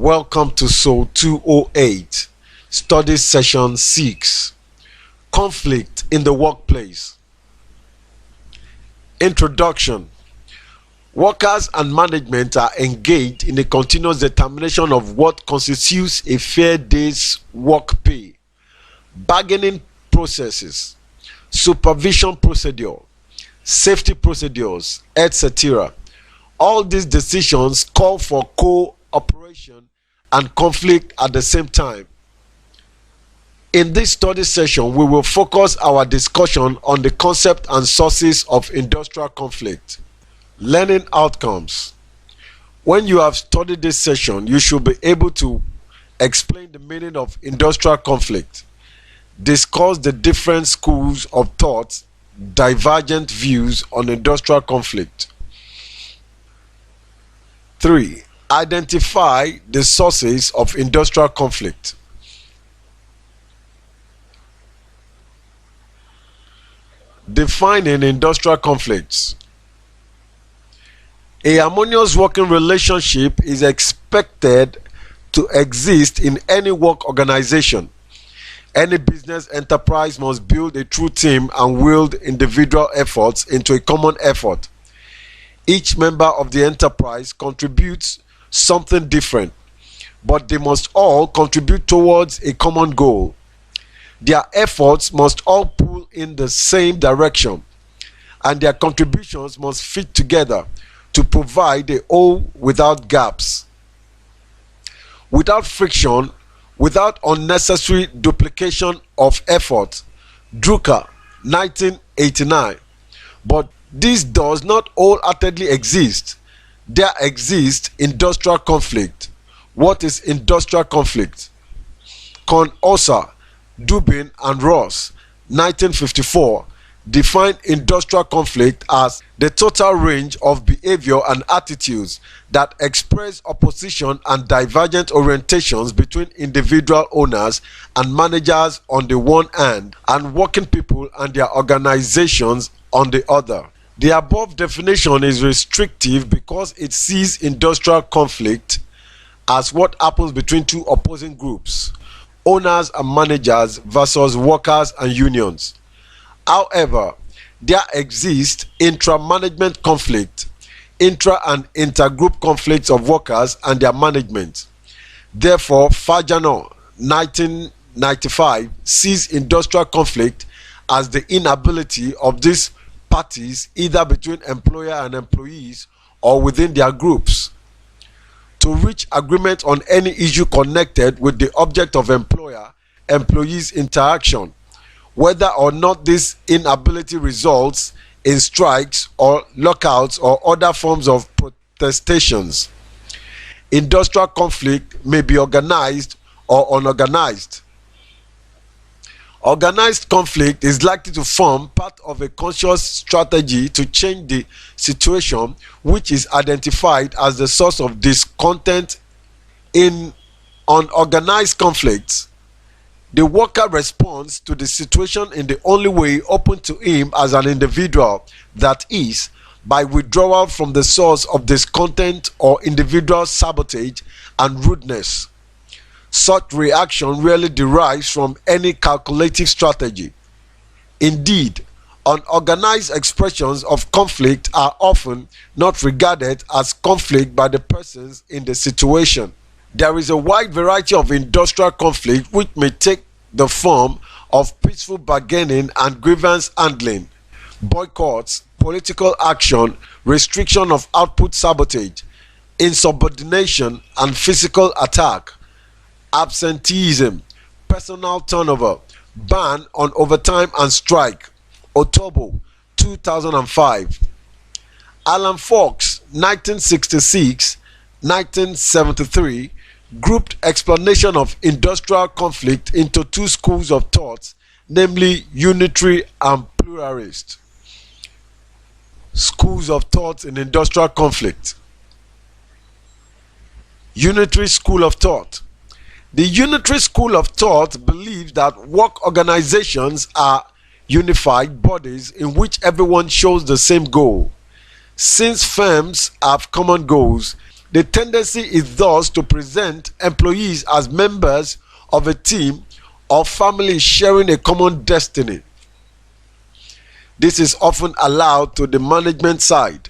Welcome to SOL 208, Study Session 6, Conflict in the Workplace. Introduction. Workers and management are engaged in a continuous determination of what constitutes a fair day's work pay, bargaining processes, supervision procedure, safety procedures, etc. All these decisions call for cooperation and conflict at the same time. In this study session, we will focus our discussion on the concept and sources of industrial conflict. Learning outcomes. When you have studied this session, you should be able to explain the meaning of industrial conflict, discuss the different schools of thought, divergent views on industrial conflict. 3. Identify the sources of industrial conflict. Defining industrial conflicts. A harmonious working relationship is expected to exist in any work organization. Any business enterprise must build a true team and wield individual efforts into a common effort. Each member of the enterprise contributes something different, but they must all contribute towards a common goal. Their efforts must all pull in the same direction, and their contributions must fit together to provide a whole without gaps, without friction, without unnecessary duplication of effort. Drucker, 1989. But this does not wholeheartedly exist. There exists industrial conflict. What is industrial conflict? Osa, Dubin and Ross, 1954, define industrial conflict as the total range of behavior and attitudes that express opposition and divergent orientations between individual owners and managers on the one hand and working people and their organizations on the other. The above definition is restrictive because it sees industrial conflict as what happens between two opposing groups, owners and managers versus workers and unions. However, there exists intra-management conflict, intra- and intergroup conflicts of workers and their management. Therefore, Fajano, 1995, sees industrial conflict as the inability of these parties, either between employer and employees or within their groups, to reach agreement on any issue connected with the object of employer-employees interaction, whether or not this inability results in strikes or lockouts or other forms of protestations. Industrial conflict may be organized or unorganized. Organized conflict is likely to form part of a conscious strategy to change the situation, which is identified as the source of discontent. In unorganized conflicts, the worker responds to the situation in the only way open to him as an individual, that is, by withdrawal from the source of discontent or individual sabotage and rudeness. Such reaction rarely derives from any calculative strategy. Indeed, unorganized expressions of conflict are often not regarded as conflict by the persons in the situation. There is a wide variety of industrial conflict which may take the form of peaceful bargaining and grievance handling, boycotts, political action, restriction of output, sabotage, insubordination and physical attack, absenteeism, personal turnover, ban on overtime and strike. Otobo, 2005. Alan Fox, 1966-1973, grouped explanation of industrial conflict into two schools of thought, namely unitary and pluralist. Schools of thought in industrial conflict. Unitary school of thought. The unitary school of thought believes that work organizations are unified bodies in which everyone shows the same goal. Since firms have common goals, The tendency is thus to present employees as members of a team or family sharing a common destiny. This is often allowed to the management side.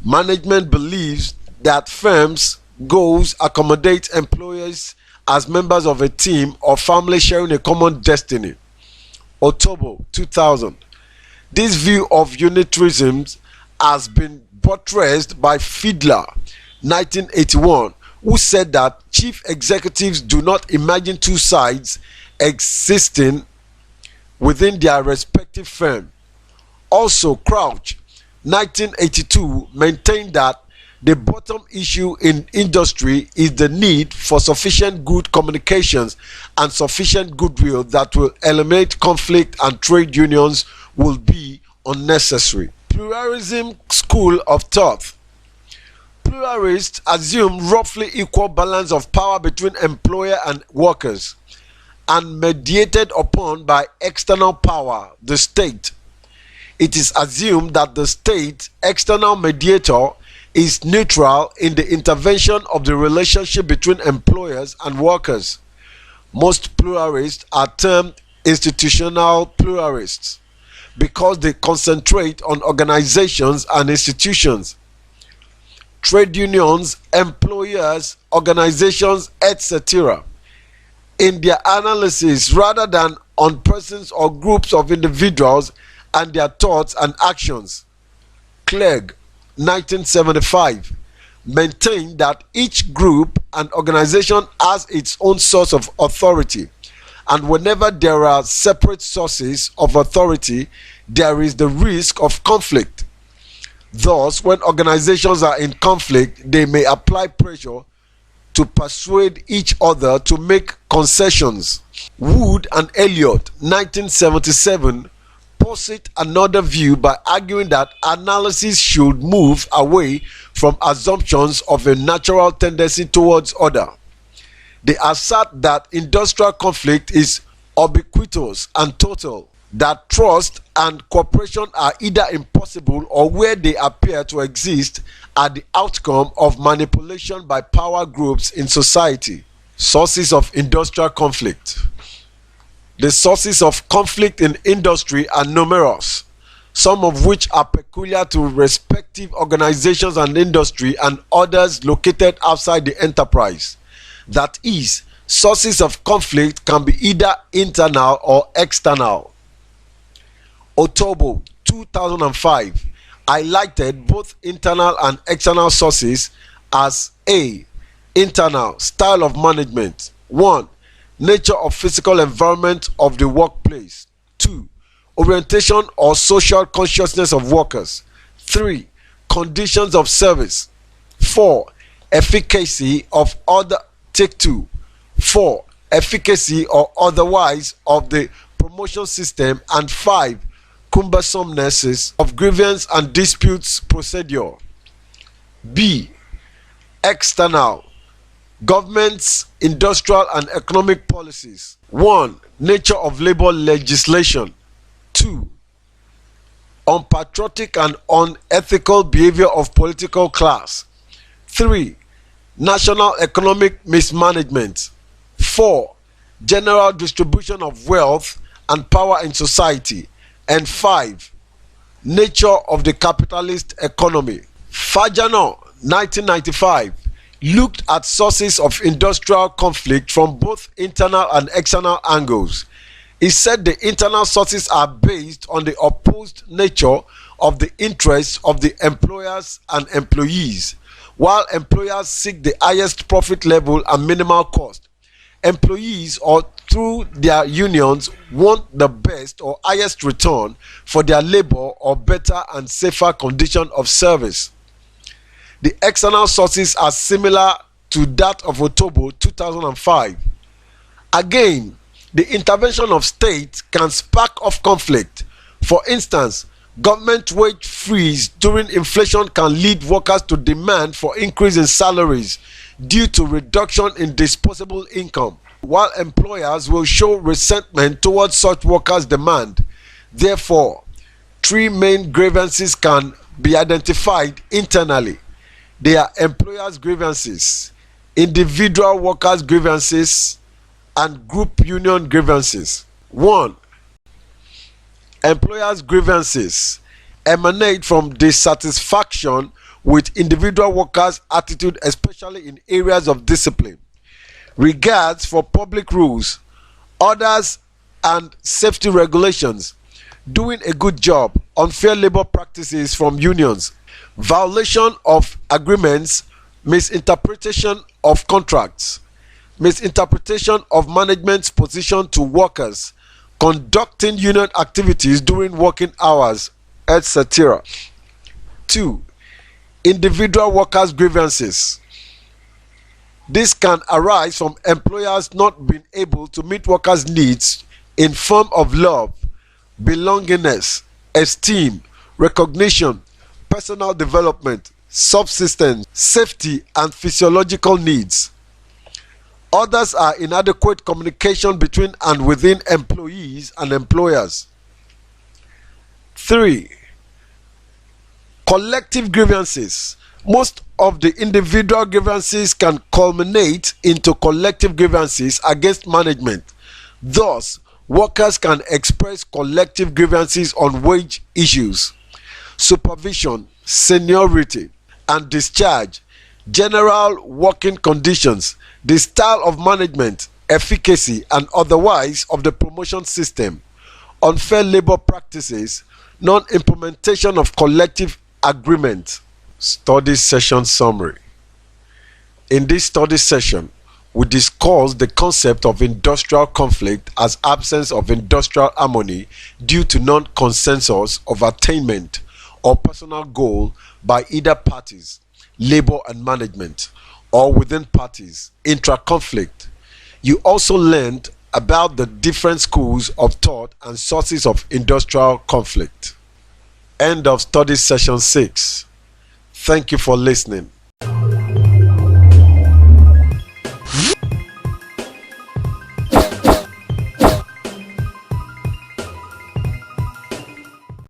Management believes that firms' goals accommodate employees as members of a team or family sharing a common destiny. October 2000. This view of unitarism has been buttressed by Fiedler 1981, who said that chief executives do not imagine two sides existing within their respective firm. Also, Crouch 1982 maintained that the bottom issue in industry is the need for sufficient good communications and sufficient goodwill that will eliminate conflict, and trade unions will be unnecessary. Pluralism school of thought. Pluralists assume roughly equal balance of power between employer and workers, and mediated upon by external power, the state. It is assumed that the state, external mediator, is neutral in the intervention of the relationship between employers and workers. Most pluralists are termed institutional pluralists because they concentrate on organizations and institutions. Trade unions, employers, organizations, etc. in their analysis rather than on persons or groups of individuals and their thoughts and actions. Clegg 1975 maintained that each group and organization has its own source of authority, and whenever there are separate sources of authority, there is the risk of conflict. Thus, when organizations are in conflict, they may apply pressure to persuade each other to make concessions. Wood and Elliott 1977 posit another view by arguing that analysis should move away from assumptions of a natural tendency towards order. They assert that industrial conflict is ubiquitous and total, that trust and cooperation are either impossible or, where they appear to exist, are the outcome of manipulation by power groups in society. Sources of industrial conflict. The sources of conflict in industry are numerous, some of which are peculiar to respective organizations and industry, and others located outside the enterprise. That is, sources of conflict can be either internal or external. October 2005 highlighted both internal and external sources as A. Internal, style of management. 1. Nature of physical environment of the workplace. 2. Orientation or social consciousness of workers. 3. Conditions of service. 4. Efficacy of other. Take 2. 4. Efficacy or otherwise of the promotion system. And 5. Cumbersomenesses of grievance and disputes procedure. B. External, government's industrial and economic policies. 1. Nature of labor legislation. 2. Unpatriotic and unethical behavior of political class. 3. National economic mismanagement. 4. General distribution of wealth and power in society. And 5. Nature of the capitalist economy. Fajano 1995 looked at sources of industrial conflict from both internal and external angles. He said the internal sources are based on the opposed nature of the interests of the employers and employees. While employers seek the highest profit level and minimal cost, employees, or through their unions, want the best or highest return for their labor or better and safer condition of service. The external sources are similar to that of October 2005. Again, the intervention of state can spark off conflict. For instance, government wage freeze during inflation can lead workers to demand for increase in salaries due to reduction in disposable income, while employers will show resentment towards such workers' demand. Therefore, three main grievances can be identified internally. They are employers' grievances, individual workers' grievances, and group union grievances. 1. Employers' grievances emanate from dissatisfaction with individual workers' attitude, especially in areas of discipline, regards for public rules, orders, and safety regulations, doing a good job, unfair labor practices from unions, violation of agreements, misinterpretation of contracts, misinterpretation of management's position to workers, conducting union activities during working hours, etc. 2. Individual workers' grievances. This can arise from employers not being able to meet workers' needs in form of love, belongingness, esteem, recognition, personal development, subsistence, safety, and physiological needs. Others are inadequate communication between and within employees and employers. 3. Collective grievances. Most of the individual grievances can culminate into collective grievances against management. Thus, workers can express collective grievances on wage issues, supervision, seniority, and discharge, general working conditions, the style of management, efficacy, and otherwise of the promotion system, unfair labor practices, non-implementation of collective agreement. Study session summary. In this study session, we discussed the concept of industrial conflict as absence of industrial harmony due to non-consensus of attainment or personal goal by either parties, labor and management, or within parties, intra-conflict. You also learned about the different schools of thought and sources of industrial conflict. End of study session 6. Thank you for listening.